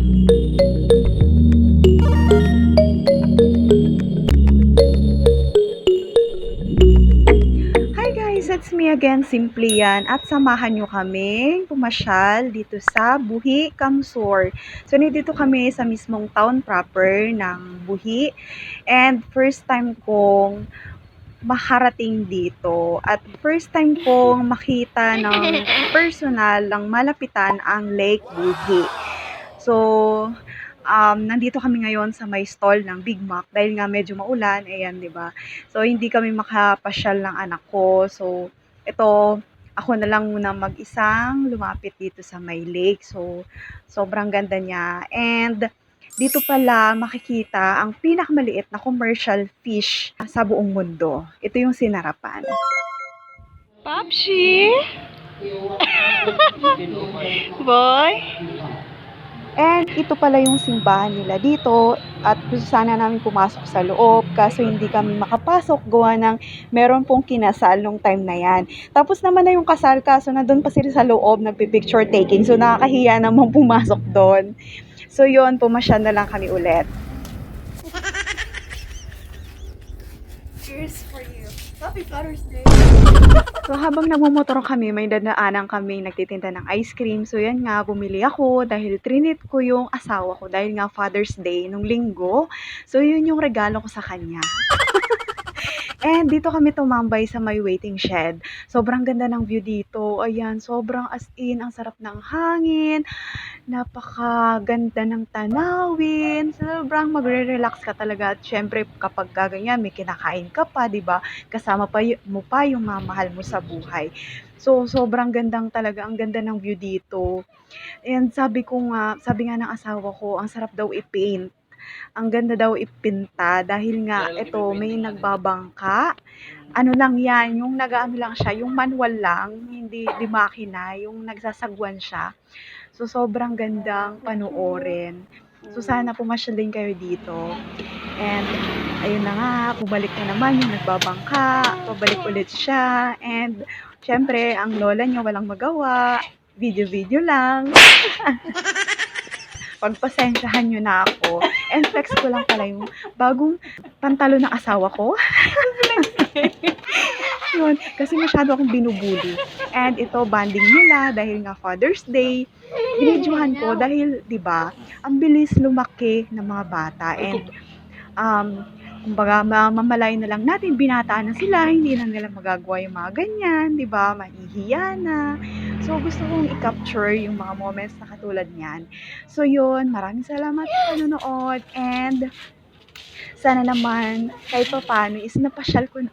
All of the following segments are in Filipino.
Hi guys, it's me again, Simply yan. At samahan nyo kaming pumasyal dito sa Buhi, Kamsur. So, nandito kami sa mismong town proper ng Buhi. And first time kong makarating dito. At first time kong makita ng personal, ng malapitan ang Lake Buhi. So, nandito kami ngayon sa may stall ng Big Mac dahil nga medyo maulan, ayan, 'di ba? So, hindi kami makapasyal ng anak ko. So, ito, ako na lang muna mag-isang lumapit dito sa may lake. So, sobrang ganda niya. And dito pala makikita ang pinakamaliit na commercial fish sa buong mundo. Ito yung sinarapan. Papshi! Boy! And ito pala yung simbahan nila dito at gusto sana namin pumasok sa loob kaso hindi kami makapasok gawa ng meron pong kinasal nung time na yan. Tapos naman na yung kasal kaso nandun pa sila sa loob nagpi-picture taking so nakakahiya namang pumasok doon. So yun, pumasya na lang kami ulit. Cheers for you. Happy Father's Day. So habang nagmumotor kami, may dadaanan kami nagtitinda ng ice cream. So yan nga, bumili ako dahil trinit ko yung asawa ko dahil nga Father's Day nung linggo. So yun yung regalo ko sa kanya. And dito kami tumambay sa may waiting shed. Sobrang ganda ng view dito. Ayan, sobrang as in, ang sarap ng hangin. Napakaganda ng tanawin. Sobrang magre-relax ka talaga. At syempre, kapag gaganyan, may kinakain ka pa, di ba? Kasama pa mo pa yung mamahal mo sa buhay. So, sobrang gandang talaga. Ang ganda ng view dito. And sabi nga ng asawa ko, ang sarap daw i-paint. Ang ganda daw ipinta dahil nga ito may nagbabangka. Ano lang yan, yung nag-ano lang siya, yung manual lang, hindi di makina, yung nagsasagwan siya. So, sobrang gandang panoorin. So, sana pumasyal din kayo dito. And, ayun na nga, bumalik na naman yung nagbabangka, pabalik ulit siya. And, syempre, ang lola niya walang magawa, video-video lang. Pagpasensyahan nyo na ako. And flex ko lang pala yung bagong pantalo ng asawa ko. Yun, kasi masyado akong binubuli. And ito, banding nila dahil nga Father's Day. Binidyohan ko dahil, di ba, ang bilis lumaki ng mga bata. And, kumbaga, mamamalayan na lang natin, binata na sila, hindi na nila magagawa yung mga ganyan, di ba, mahihiya na. So, gusto kong i-capture yung mga moments na katulad niyan. So, yun, maraming salamat sa panonood, and sana naman, kahit pa paano, is napasyal ko na.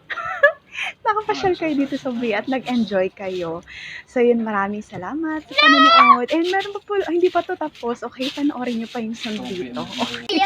Nakapasyal kayo dito sa Buhi at nag-enjoy kayo. So, yun, maraming salamat sa panonood. And meron pa po, hindi pa to tapos. Okay, panoorin nyo pa yung sunod dito. Okay.